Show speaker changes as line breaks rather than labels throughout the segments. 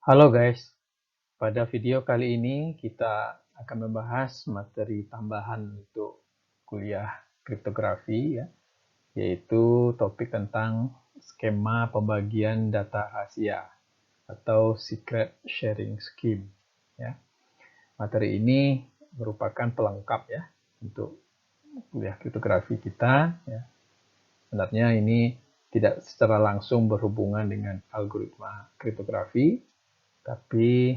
Halo guys, pada video kali ini kita akan membahas materi tambahan untuk kuliah kriptografi ya, yaitu topik tentang skema pembagian data rahasia atau secret sharing scheme ya. Materi ini merupakan pelengkap ya untuk kuliah kriptografi kita ya. Sebenarnya ini tidak secara langsung berhubungan dengan algoritma kriptografi, tapi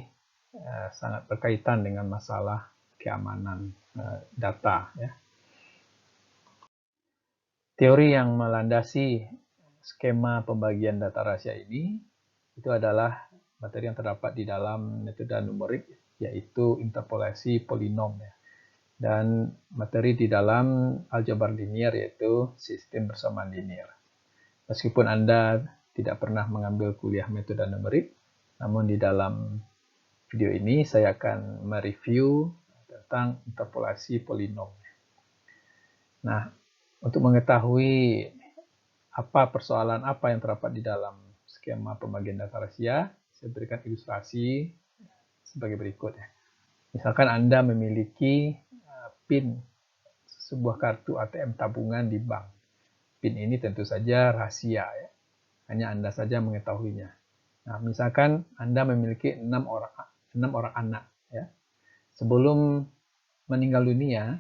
sangat berkaitan dengan masalah keamanan data. Ya. Teori yang melandasi skema pembagian data rahasia ini itu adalah materi yang terdapat di dalam metode numerik, yaitu interpolasi polinom. Ya. Dan materi di dalam aljabar linier, yaitu sistem bersamaan linier. Meskipun Anda tidak pernah mengambil kuliah metode numerik, namun di dalam video ini saya akan mereview tentang interpolasi polinom. Nah, untuk mengetahui persoalan apa yang terdapat di dalam skema pembagian data rahasia, saya berikan ilustrasi sebagai berikut. Misalkan Anda memiliki PIN sebuah kartu ATM tabungan di bank. PIN ini tentu saja rahasia, ya. Hanya Anda saja mengetahuinya. Nah, misalkan Anda memiliki 6 orang anak. Ya. Sebelum meninggal dunia,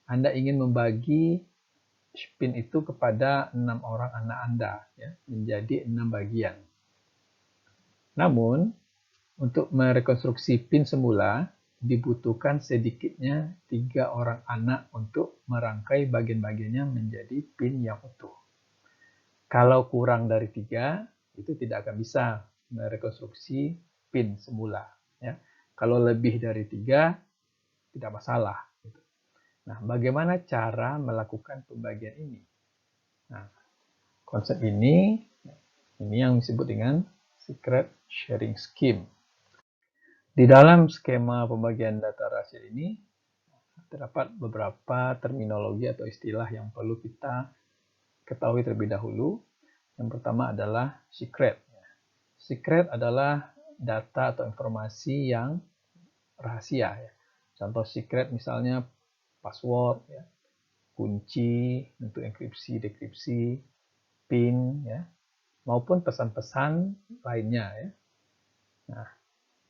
Anda ingin membagi PIN itu kepada 6 orang anak Anda ya, menjadi 6 bagian. Namun, untuk merekonstruksi PIN semula, dibutuhkan sedikitnya 3 orang anak untuk merangkai bagian-bagiannya menjadi PIN yang utuh. Kalau kurang dari 3, itu tidak akan bisa merekonstruksi PIN semula. Ya. Kalau lebih dari 3, tidak masalah. Nah, bagaimana cara melakukan pembagian ini? Nah, konsep ini yang disebut dengan secret sharing scheme. Di dalam skema pembagian data rahasia ini, terdapat beberapa terminologi atau istilah yang perlu kita ketahui terlebih dahulu. Yang pertama adalah secret. Secret adalah data atau informasi yang rahasia. Contoh secret misalnya password, kunci untuk enkripsi, dekripsi, PIN, maupun pesan-pesan lainnya. Nah,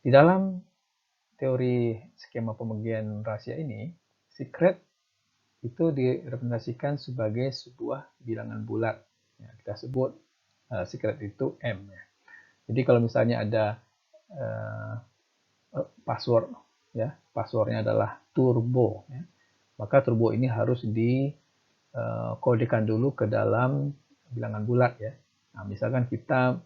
di dalam teori skema pembagian rahasia ini, secret itu direpresentasikan sebagai sebuah bilangan bulat. Kita sebut secret itu M. Jadi kalau misalnya ada password, passwordnya adalah turbo, maka turbo ini harus dikodekan dulu ke dalam bilangan bulat. Nah, misalkan kita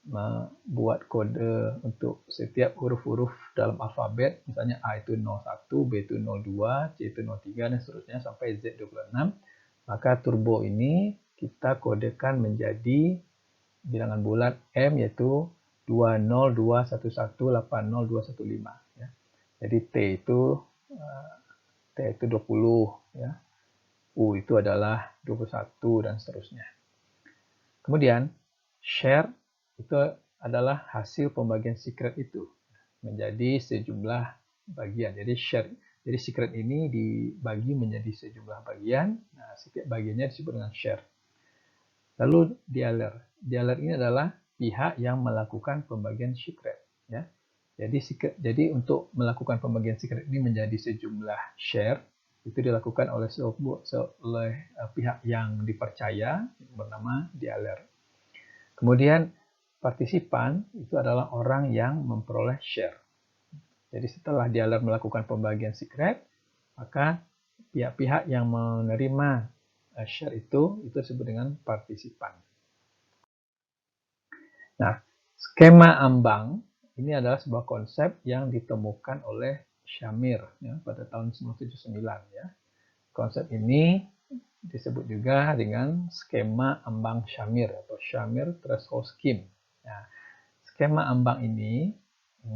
membuat kode untuk setiap huruf-huruf dalam alfabet, misalnya A itu 01, B itu 02, C itu 03, dan seterusnya sampai Z26, maka turbo ini kita kodekan menjadi bilangan bulat M, yaitu 20211802115. Jadi T itu 20, U itu adalah 21, dan seterusnya. Kemudian share itu adalah hasil pembagian secret itu menjadi sejumlah bagian. Jadi secret ini dibagi menjadi sejumlah bagian. Nah, setiap bagiannya disebut dengan share. Lalu dealer. Dealer ini adalah pihak yang melakukan pembagian secret. Jadi untuk melakukan pembagian secret ini menjadi sejumlah share, itu dilakukan oleh pihak yang dipercaya bernama dealer. Kemudian partisipan itu adalah orang yang memperoleh share. Jadi setelah dealer melakukan pembagian secret, maka pihak-pihak yang menerima share itu disebut dengan partisipan. Nah, skema ambang ini adalah sebuah konsep yang ditemukan oleh Shamir pada tahun 1979. Konsep ini disebut juga dengan skema ambang Shamir atau Shamir Threshold Scheme. Nah, skema ambang ini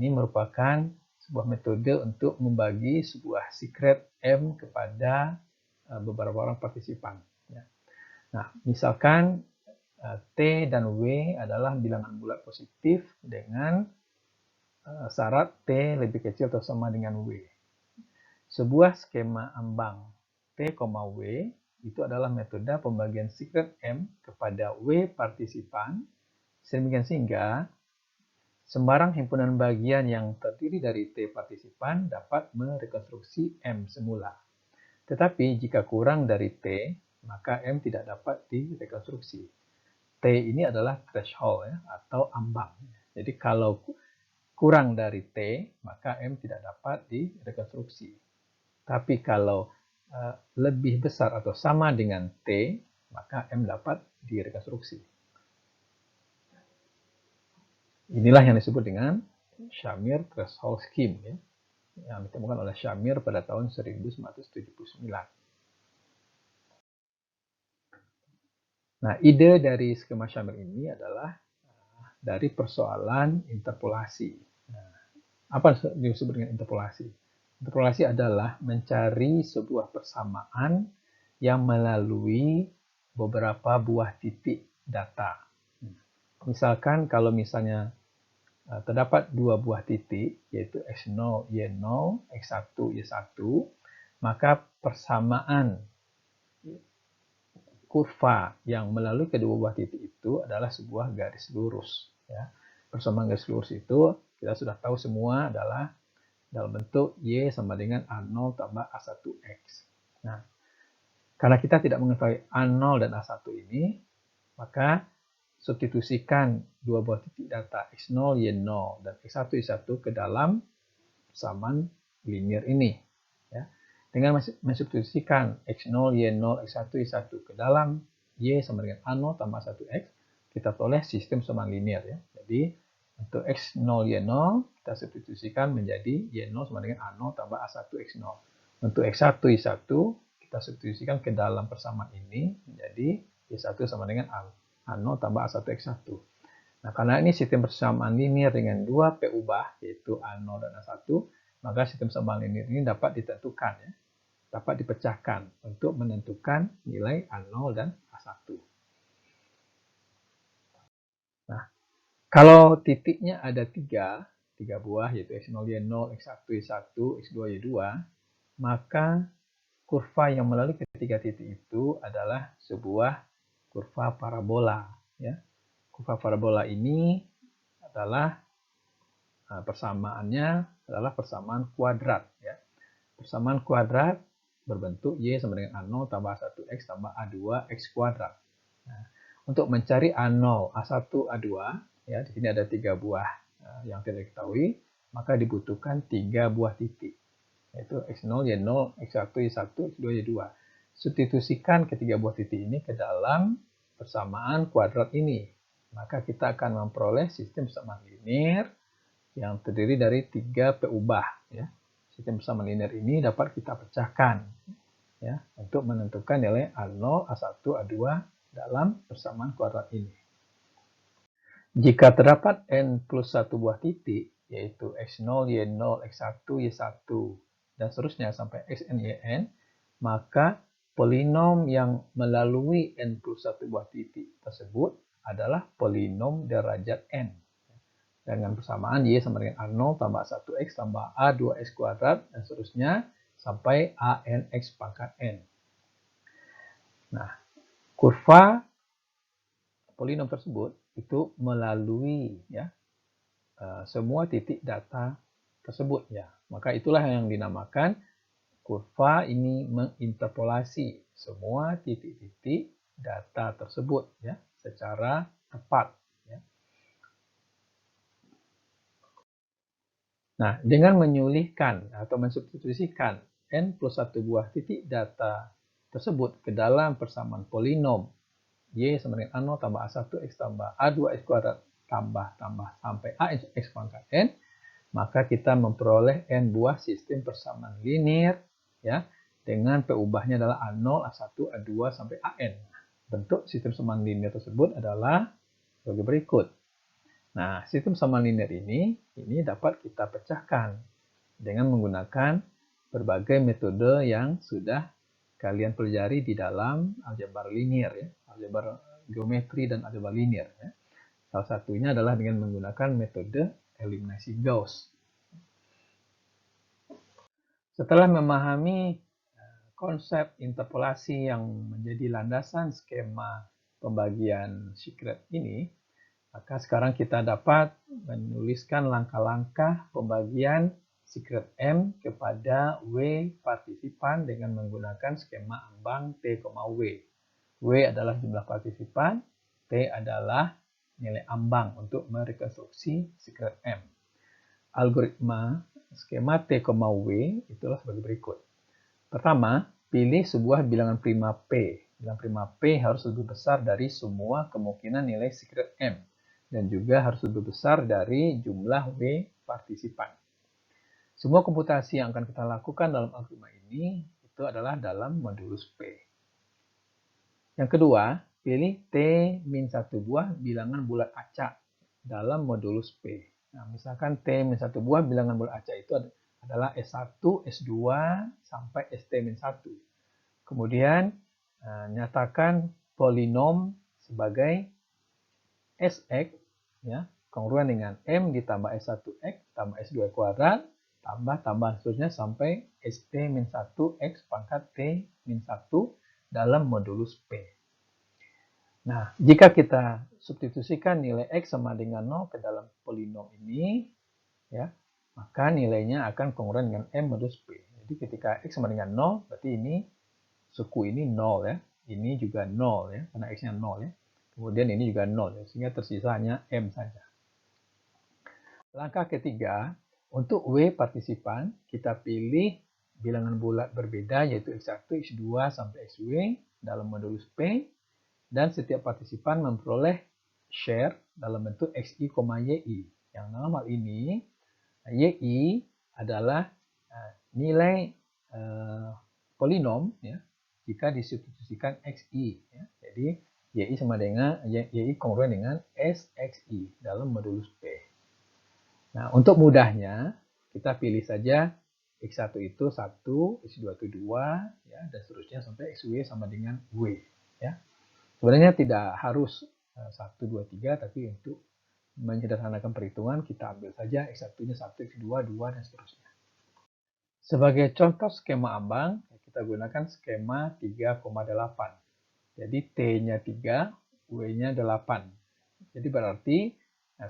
merupakan sebuah metode untuk membagi sebuah secret M kepada beberapa orang partisipan. Nah, misalkan T dan W adalah bilangan bulat positif dengan syarat T lebih kecil atau sama dengan W. Sebuah skema ambang T, W itu adalah metode pembagian secret M kepada W partisipan, sehingga sembarang himpunan bagian yang terdiri dari T partisipan dapat merekonstruksi M semula. Tetapi jika kurang dari T, maka M tidak dapat direkonstruksi. T ini adalah threshold ya, atau ambang. Jadi kalau kurang dari T, maka M tidak dapat direkonstruksi. Tapi kalau lebih besar atau sama dengan T, maka M dapat direkonstruksi. Inilah yang disebut dengan Shamir Threshold Scheme ya, yang ditemukan oleh Shamir pada tahun 1979. Nah, ide dari skema Shamir ini adalah dari persoalan interpolasi. Nah, apa disebut dengan interpolasi? Interpolasi adalah mencari sebuah persamaan yang melalui beberapa buah titik data. Misalkan kalau misalnya terdapat dua buah titik, yaitu X0, Y0, X1, Y1, maka persamaan kurva yang melalui kedua buah titik itu adalah sebuah garis lurus. Ya. Persamaan garis lurus itu kita sudah tahu semua adalah dalam bentuk Y sama dengan A0 tambah A1X. Nah, karena kita tidak mengetahui A0 dan A1 ini, maka substitusikan dua buah titik data X0, Y0, dan X1, Y1 ke dalam persamaan linear ini. Ya. Dengan mensubstitusikan X0, Y0, X1, Y1 ke dalam Y sama dengan A0 tambah 1X, kita peroleh sistem persamaan linear. Ya. Jadi, untuk X0, Y0, kita substitusikan menjadi Y0 sama dengan A0 tambah A1, X0. Untuk X1, Y1, kita substitusikan ke dalam persamaan ini menjadi Y1 sama dengan A0 tambah A1, X1. Nah, karena ini sistem persamaan linear dengan dua P ubah, yaitu A0 dan A1, maka sistem persamaan linear ini dapat ditentukan, ya, dapat dipecahkan untuk menentukan nilai A0 dan A1. Nah, kalau titiknya ada tiga buah, yaitu X0, Y0, X1, Y1, X2, Y2, maka kurva yang melalui ketiga titik itu adalah sebuah kurva parabola. Ya. Kurva parabola ini adalah persamaannya adalah persamaan kuadrat. Ya. Persamaan kuadrat berbentuk Y sama dengan A0 tambah 1X tambah A2X kuadrat. Nah, untuk mencari A0, A1, A2, ya, di sini ada tiga buah yang tidak diketahui, maka dibutuhkan tiga buah titik, yaitu X0, Y0, X1, Y1, X2, Y2. Substitusikan ketiga buah titik ini ke dalam persamaan kuadrat ini, maka kita akan memperoleh sistem persamaan linear yang terdiri dari tiga P ubah. Ya. Sistem persamaan linear ini dapat kita pecahkan, ya, untuk menentukan nilai A0, A1, A2 dalam persamaan kuadrat ini. Jika terdapat N plus 1 buah titik, yaitu X0, Y0, X1, Y1, dan seterusnya sampai Xn, Yn, maka polinom yang melalui N plus 1 buah titik tersebut adalah polinom derajat N. Dengan persamaan Y sama dengan A0 tambah 1X tambah A2X kuadrat, dan seterusnya sampai ANX pangkat N. Nah, kurva polinom tersebut itu melalui, ya, semua titik data tersebut. Ya. Maka itulah yang dinamakan kurva ini menginterpolasi semua titik-titik data tersebut, ya, secara tepat. Ya. Nah, dengan menyulihkan atau mensubstitusikan N plus 1 buah titik data tersebut ke dalam persamaan polinom Y sama dengan A0 tambah A1X tambah A2X kuadrat tambah sampai AX pangkat N, maka kita memperoleh N buah sistem persamaan linear, ya, dengan P ubahnya adalah A0, A1, A2 sampai AN. Bentuk sistem persamaan linear tersebut adalah sebagai berikut. Nah, sistem persamaan linear ini dapat kita pecahkan dengan menggunakan berbagai metode yang sudah kalian pelajari di dalam aljabar linear, ya, aljabar geometri dan aljabar linear. Ya. Salah satunya adalah dengan menggunakan metode eliminasi Gauss. Setelah memahami konsep interpolasi yang menjadi landasan skema pembagian secret ini, maka sekarang kita dapat menuliskan langkah-langkah pembagian secret M kepada W partisipan dengan menggunakan skema ambang T, W. W adalah jumlah partisipan, T adalah nilai ambang untuk merekonstruksi secret M. Algoritma skema T, W itulah sebagai berikut. Pertama, pilih sebuah bilangan prima P. Bilangan prima P harus lebih besar dari semua kemungkinan nilai secret M. Dan juga harus lebih besar dari jumlah W partisipan. Semua komputasi yang akan kita lakukan dalam algoritma ini itu adalah dalam modulus P. Yang kedua, pilih T-1 buah bilangan bulat acak dalam modulus P. Nah, misalkan T-1 buah bilangan bulat acak itu adalah S1, S2, sampai ST-1. Kemudian, nyatakan polinom sebagai Sx, ya, kongruen dengan M ditambah S1X tambah S2 kuadrat, tambah seterusnya sampai ST-1 X pangkat T-1 dalam modulus P. Nah, jika kita substitusikan nilai X sama dengan 0 ke dalam polinom ini, ya, maka nilainya akan kongruen dengan M modulus P. Jadi ketika X sama dengan 0, berarti ini suku ini 0 ya. Ini juga 0 ya, karena X-nya 0 ya. Kemudian ini juga 0 ya, sehingga tersisa hanya M saja. Langkah ketiga, untuk W partisipan, kita pilih bilangan bulat berbeda yaitu X1, X2, sampai XW dalam modulus P, dan setiap partisipan memperoleh share dalam bentuk XI, YI. Yang dalam hal ini, YI adalah nilai polinom ya, jika disubstitusikan XI. Ya. Jadi, YI sama dengan YI kongruen dengan SXI dalam modulus P. Nah, untuk mudahnya, kita pilih saja X1 itu 1, X2 itu 2, ya, dan seterusnya sampai XW sama dengan W. Ya. Sebenarnya tidak harus 1, 2, 3, tapi untuk menyederhanakan perhitungan, kita ambil saja X1-nya 1, X2, 2, dan seterusnya. Sebagai contoh skema ambang, kita gunakan skema 3,8. Jadi T-nya 3, W-nya 8. Jadi berarti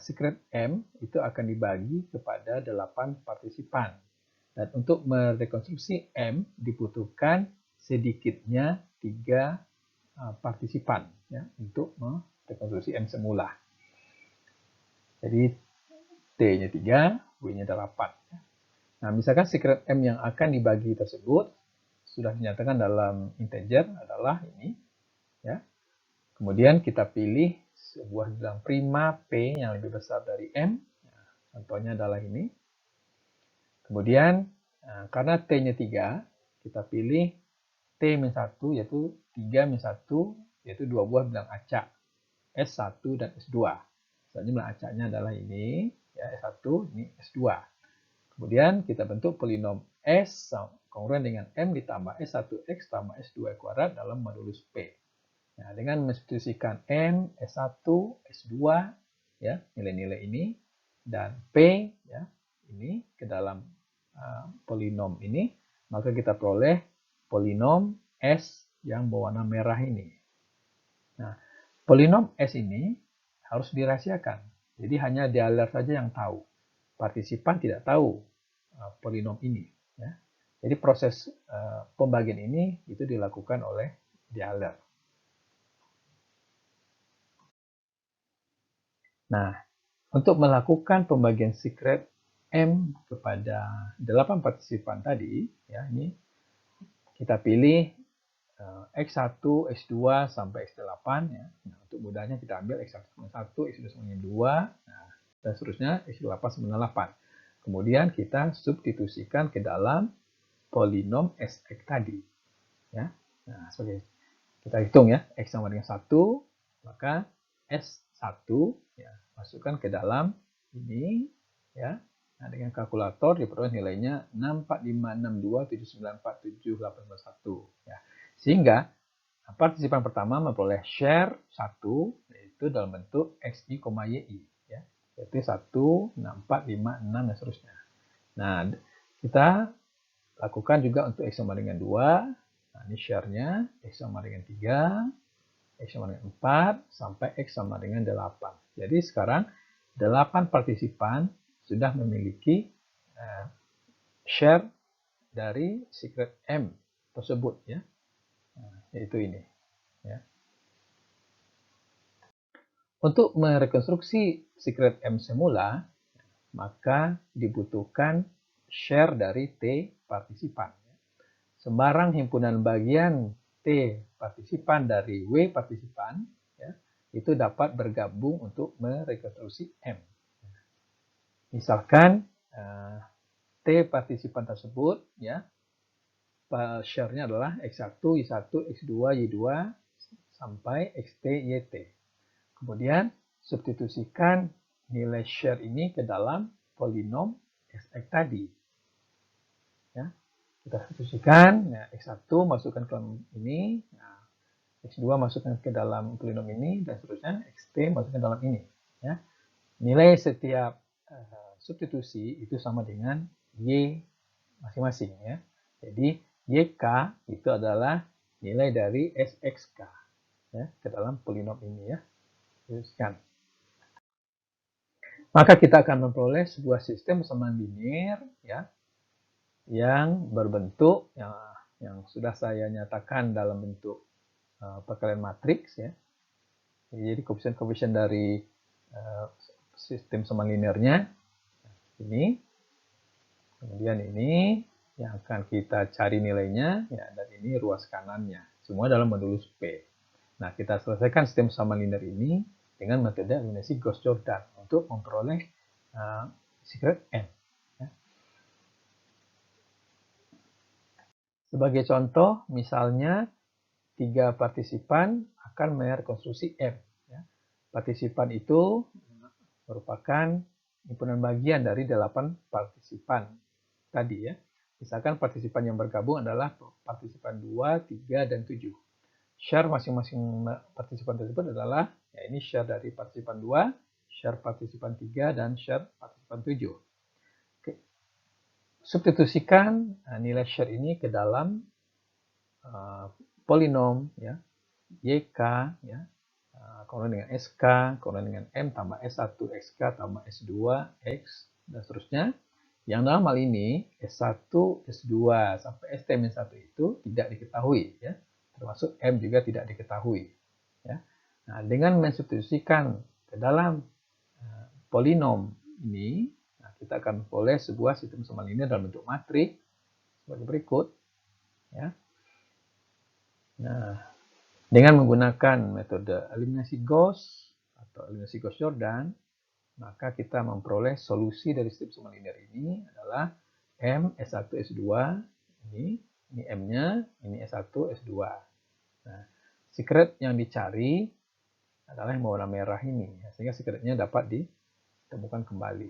secret M itu akan dibagi kepada 8 partisipan. Dan untuk merekonstruksi M dibutuhkan sedikitnya 3 partisipan ya, untuk merekonstruksi M semula. Jadi T-nya 3, W-nya 8. Nah, misalkan secret M yang akan dibagi tersebut sudah dinyatakan dalam integer adalah ini. Ya. Kemudian kita pilih sebuah bilangan prima P yang lebih besar dari M. Nah, contohnya adalah ini. Kemudian, karena T-nya 3, kita pilih T-1 yaitu 3-1 yaitu 2 buah bilangan acak. S1 dan S2. Misalnya bilangan acaknya adalah ini, ya, S1, ini S2. Kemudian kita bentuk polinom S kongruen dengan M ditambah S1X tambah S2 kuadrat dalam modulus P. Nah, dengan mensubstitusikan M, S1, S2, ya, nilai-nilai ini, dan P, ya, ini ke dalam polinom ini, maka kita peroleh polinom S yang berwarna merah ini. Nah, polinom S ini harus dirahasiakan. Jadi hanya dialer saja yang tahu. Partisipan tidak tahu polinom ini. Ya. Jadi proses pembagian ini itu dilakukan oleh dialer. Nah, untuk melakukan pembagian secret M kepada 8 partisipan tadi, ya, ini kita pilih X1, X2 sampai X8. Ya. Nah, untuk mudahnya kita ambil X1 sama 1, X2 sama 2, nah, dan seterusnya X8 sama 8. Kemudian kita substitusikan ke dalam polinom Sx tadi. Ya. Nah, sebagai kita hitung ya, X sama dengan 1, maka S1 ya, masukkan ke dalam ini ya. Nah, dengan kalkulator diperoleh nilainya 64562794781 ya. Sehingga partisipan pertama memperoleh share 1 yaitu dalam bentuk XI, YI ya. yaitu 1, 4, 5, 6, dan seterusnya. Nah, kita lakukan juga untuk X sama dengan 2. Nah, ini share-nya X sama dengan 3, X sama dengan 4, sampai X sama dengan 8. Jadi sekarang 8 partisipan sudah memiliki share dari secret M tersebut, ya. Nah, yaitu ini, ya. Untuk merekonstruksi secret M semula, maka dibutuhkan share dari T partisipan. Sembarang himpunan bagian T partisipan dari W partisipan, ya, itu dapat bergabung untuk merekonstruksi M. Misalkan T partisipan tersebut, ya, share-nya adalah X1, Y1, X2, Y2, sampai XT, YT. Kemudian substitusikan nilai share ini ke dalam polinom Xx tadi. Ya, kita substitusikan, ya, X1 masukkan ke ini, nah, X2 masukkan ke dalam polinom ini, dan seterusnya XT masukkan ke dalam ini. Ya. Nilai setiap substitusi itu sama dengan Y masing-masing. Ya. Jadi YK itu adalah nilai dari SXK, ya, ke dalam polinom ini. Ya. Teruskan. Maka kita akan memperoleh sebuah sistem persamaan linear, ya, yang berbentuk yang sudah saya nyatakan dalam bentuk perkalian matriks, ya. Jadi koefisien-koefisien dari sistem persamaan linearnya ini, kemudian ini yang akan kita cari nilainya, ya, dan ini ruas kanannya, semua dalam modulus P. Nah, kita selesaikan sistem persamaan linear ini dengan metode eliminasi Gauss-Jordan untuk memperoleh secret M. Ya. Sebagai contoh, misalnya 3 partisipan akan merekonstruksi M. Ya. Partisipan itu merupakan himpunan bagian dari 8 partisipan tadi, ya. Misalkan partisipan yang bergabung adalah partisipan 2, 3, dan 7. Share masing-masing partisipan tersebut adalah, ya, ini share dari partisipan 2, share partisipan 3, dan share partisipan 7. Oke. Substitusikan nilai share ini ke dalam polinom, ya, YK, ya, kemudian dengan SK, kemudian dengan M tambah S1, XK tambah S2, X, dan seterusnya. Yang dalam hal ini S1, S2, sampai ST-1 itu tidak diketahui, ya. Termasuk M juga tidak diketahui. Ya. Nah, dengan mensubstitusikan ke dalam polinom ini, nah, kita akan memperoleh sebuah sistem persamaan linear dalam bentuk matriks sebagai berikut. Ya. Nah, dengan menggunakan metode eliminasi Gauss atau eliminasi Gauss-Jordan, maka kita memperoleh solusi dari sistem persamaan linear ini adalah M, S1, S2, ini M-nya, ini S1, S2. Nah, secret yang dicari adalah yang warna merah ini, ya, sehingga secretnya dapat ditemukan kembali.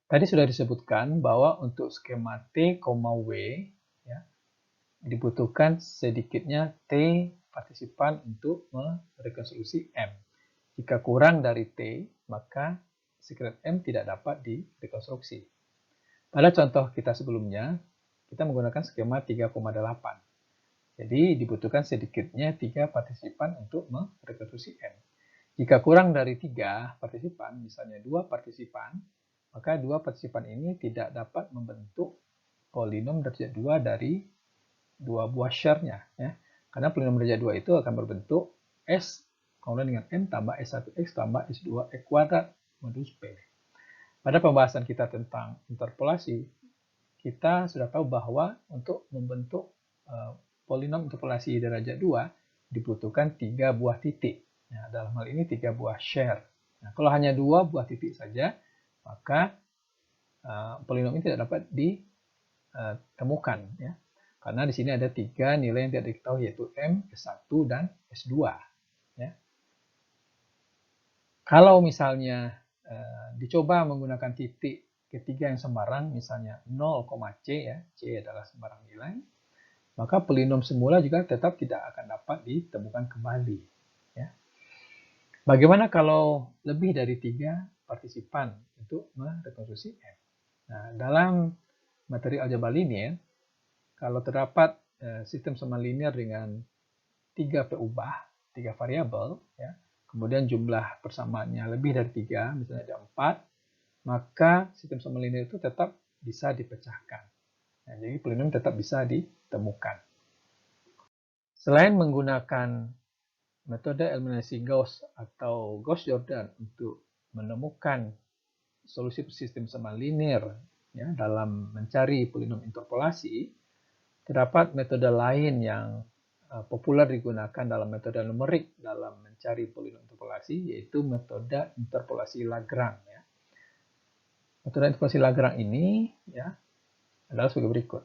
Tadi sudah disebutkan bahwa untuk skema T, W, ya, dibutuhkan sedikitnya T partisipan untuk merekonstruksi M. Jika kurang dari T, maka secret M tidak dapat direkonstruksi. Pada contoh kita sebelumnya, kita menggunakan skema 3,8. Jadi dibutuhkan sedikitnya 3 partisipan untuk merekonstruksi M. Jika kurang dari 3 partisipan, misalnya 2 partisipan, maka 2 partisipan ini tidak dapat membentuk polinom derajat 2 dari 2 buah share-nya. Ya. Karena polinom derajat 2 itu akan berbentuk S, kemudian dengan M tambah S1X tambah S2X kuadrat modulus P. Pada pembahasan kita tentang interpolasi, kita sudah tahu bahwa untuk membentuk polinom interpolasi derajat 2 dibutuhkan 3 buah titik. Nah, dalam hal ini 3 buah share. Nah, kalau hanya 2 buah titik saja, maka polinom ini tidak dapat ditemukan, ya. Karena di sini ada 3 nilai yang tidak diketahui, yaitu M, S1, dan S2. Ya. Kalau misalnya dicoba menggunakan titik ketiga yang sembarang, misalnya 0,C, ya, C adalah sembarang nilai, maka polinom semula juga tetap tidak akan dapat ditemukan kembali. Ya. Bagaimana kalau lebih dari 3 partisipan untuk merekonstruksi M? Nah, dalam materi aljabar linear, kalau terdapat sistem sema linear dengan 3 peubah, 3 variabel, ya, kemudian jumlah persamaannya lebih dari 3, misalnya ada 4, maka sistem sema linear itu tetap bisa dipecahkan. Nah, jadi polinom tetap bisa ditemukan. Selain menggunakan metode eliminasi Gauss atau Gauss-Jordan untuk menemukan solusi sistem sema linear ya, dalam mencari polinom interpolasi, terdapat metode lain yang populer digunakan dalam metode numerik dalam mencari polinom interpolasi, yaitu metode interpolasi Lagrange. Ya. Metode interpolasi Lagrange ini ya, adalah sebagai berikut.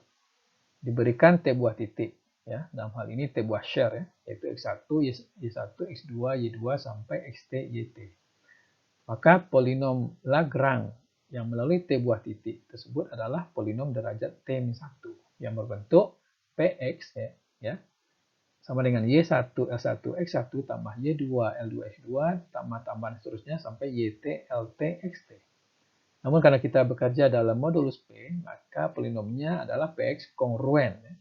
Diberikan T buah titik. Ya, dalam hal ini T buah share, ya, yaitu X1, Y1, X2, Y2, sampai XT, YT. Maka polinom Lagrange yang melalui T buah titik tersebut adalah polinom derajat T-1 yang berbentuk Px ya, sama dengan Y1 L1 X1 tambah Y2 L2 X2 tambah-tambahan seterusnya sampai YT LT XT. Namun karena kita bekerja dalam modulus P, maka polinomnya adalah Px kongruen. Ya.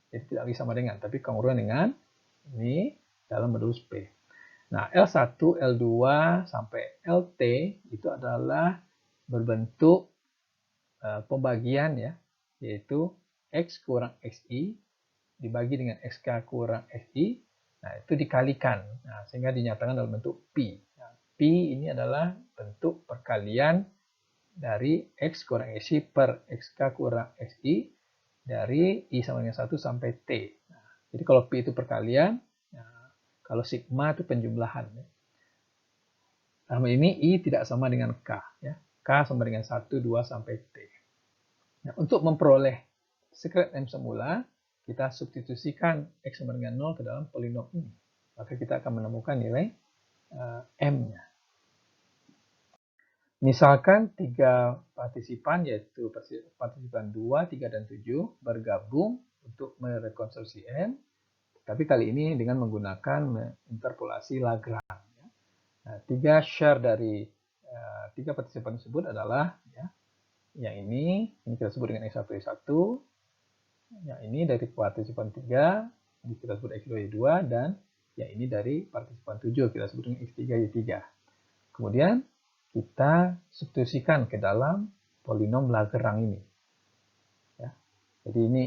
Jadi tidak lagi sama dengan, tapi kongruen dengan ini dalam modulus P. Nah, L1, L2, sampai LT itu adalah berbentuk pembagian ya, yaitu X kurang XI dibagi dengan XK kurang XI, nah itu dikalikan, nah, sehingga dinyatakan dalam bentuk Pi. Nah, Pi ini adalah bentuk perkalian dari X kurang XI per XK kurang XI dari I sama dengan 1 sampai T. Nah, jadi kalau Pi itu perkalian, nah, kalau sigma itu penjumlahan. Ya. Dalam ini I tidak sama dengan K. Ya. K sama dengan 1, 2, sampai T. Nah, untuk memperoleh secret M semula, kita substitusikan X sama dengan 0 ke dalam polinom ini. Maka kita akan menemukan nilai M-nya. Misalkan 3 partisipan, yaitu partisipan 2, 3, dan 7, bergabung untuk merekonstruksi M, tapi kali ini dengan menggunakan interpolasi Lagrange. Nah, 3 share dari 3 partisipan tersebut adalah ya, yang ini kita sebut dengan X1, Y1, yang ini dari partisipan 3, ini kita sebut X2, Y2, dan yang ini dari partisipan 7, kita sebut dengan X3, Y3. Kemudian kita substitusikan ke dalam polinom Lagrange ini. Ya. Jadi ini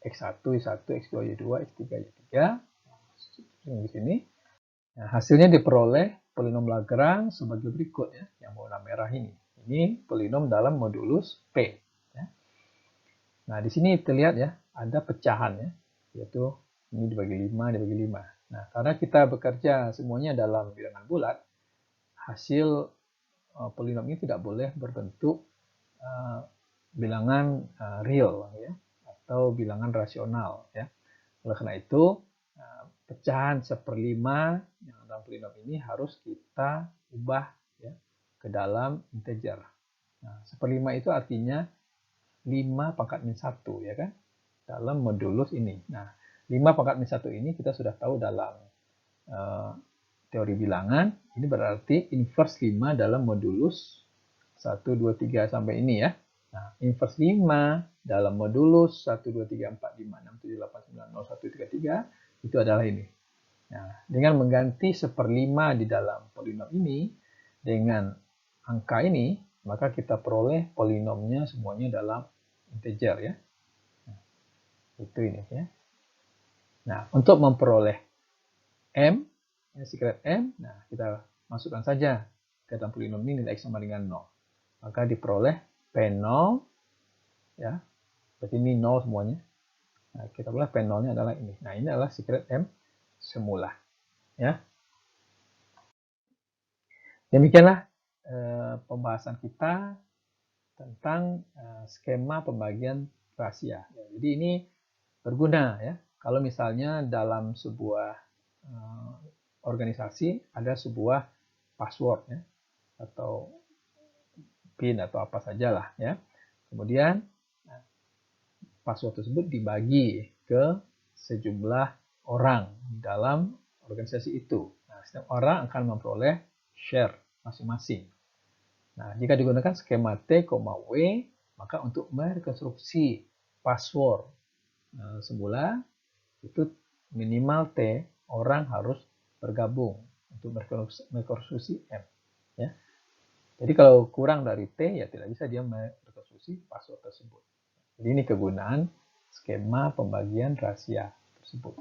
X1, Y1, X2, Y2, X3, Y3. Di sini. Nah, hasilnya diperoleh polinom Lagrange sebagai berikut ya, yang warna merah ini. Ini polinom dalam modulus P. Ya. Nah, di sini terlihat ya, ada pecahan ya, yaitu ini dibagi 5, dibagi 5. Nah, karena kita bekerja semuanya dalam bilangan bulat, hasil polinom ini tidak boleh berbentuk bilangan real ya, atau bilangan rasional ya. Oleh karena itu, pecahan 1/5 yang dalam polinom ini harus kita ubah ya, ke dalam integer. Nah, 1/5 itu artinya 5 pangkat min 1 ya kan, dalam modulus ini. Nah, 5 pangkat min 1 ini kita sudah tahu dalam teori bilangan, ini berarti inverse 5 dalam modulus 1, 2, 3 sampai ini ya. Nah, inverse 5 dalam modulus 1, 2, 3, 4, 5, 6, 7, 8, 9, 0, 1, 3, 3 itu adalah ini. Nah, dengan mengganti 1/5 di dalam polinom ini dengan angka ini, maka kita peroleh polinomnya semuanya dalam integer ya. Nah, itu ini ya. Nah, untuk memperoleh M, secret M, nah kita masukkan saja ke dalam polinom ini nilai X sama dengan 0. Maka diperoleh P0 ya. Berarti ini 0 semuanya. Nah, kita peroleh P0-nya adalah ini. Nah, ini adalah secret M semula. Ya. Demikianlah pembahasan kita tentang skema pembagian rahasia. Ya, jadi ini berguna ya. Kalau misalnya dalam sebuah organisasi ada sebuah password ya, atau PIN atau apa sajalah ya. Kemudian password tersebut dibagi ke sejumlah orang dalam organisasi itu. Nah, setiap orang akan memperoleh share masing-masing. Nah, jika digunakan skema T, W, maka untuk merekonstruksi password semula, itu minimal T, orang harus bergabung untuk merekonstruksi M. Ya. Jadi kalau kurang dari T, ya tidak bisa dia merekonstruksi password tersebut. Jadi ini kegunaan skema pembagian rahasia tersebut.